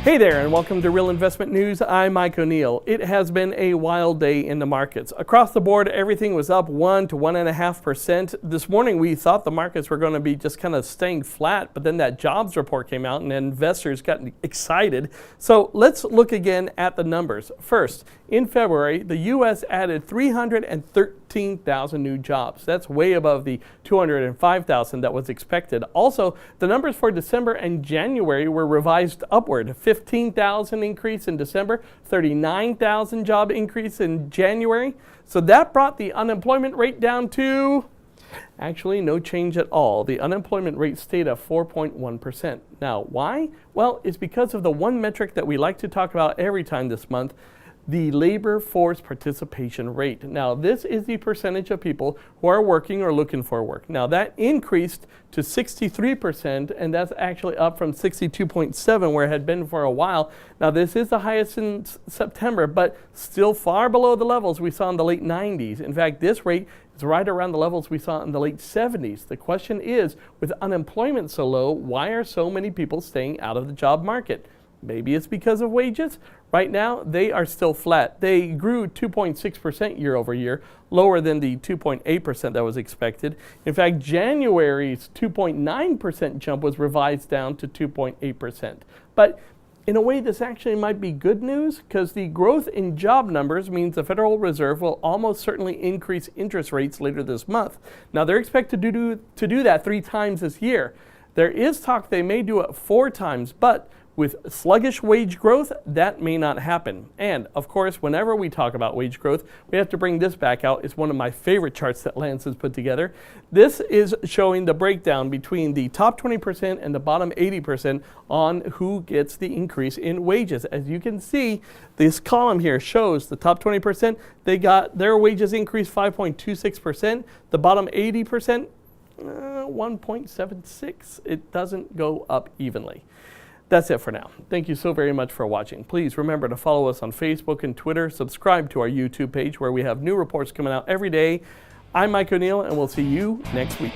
Hey there, and welcome to Real Investment News. I'm Mike O'Neill. It has been a wild day in the markets. Across the board, everything was up 1 to 1.5%. This morning, we thought the markets were going to be just kind of staying flat, but then that jobs report came out and investors got excited. So let's look again at the numbers. First, in February, the U.S. added 313,000 new jobs. That's way above the 205,000 that was expected. Also, the numbers for December and January were revised upward. 15,000 increase in December, 39,000 job increase in January. So that brought the unemployment rate down to actually no change at all. The unemployment rate stayed at 4.1%. Now, why? Well, it's because of the one metric that we like to talk about every time this month, the labor force participation rate. Now, this is the percentage of people who are working or looking for work. Now, that increased to 63%, and that's actually up from 62.7 where it had been for a while. Now, this is the highest in September, but still far below the levels we saw in the late 90s. In fact, this rate is right around the levels we saw in the late 70s. The question is, with unemployment so low, why are so many people staying out of the job market? Maybe it's because of wages. Right now, they are still flat. They grew 2.6% year over year, lower than the 2.8% that was expected. In fact, January's 2.9% jump was revised down to 2.8%. But in a way, this actually might be good news because the growth in job numbers means the Federal Reserve will almost certainly increase interest rates later this month. Now, they're expected to do that 3 times this year. There is talk they may do it 4 times, but with sluggish wage growth, that may not happen. And of course, whenever we talk about wage growth, we have to bring this back out. It's one of my favorite charts that Lance has put together. This is showing the breakdown between the top 20% and the bottom 80% on who gets the increase in wages. As you can see, this column here shows the top 20%, they got their wages increased 5.26%. The bottom 80%, 1.76. It doesn't go up evenly. That's it for now. Thank you so very much for watching. Please remember to follow us on Facebook and Twitter. Subscribe to our YouTube page where we have new reports coming out every day. I'm Mike O'Neill, and we'll see you next week.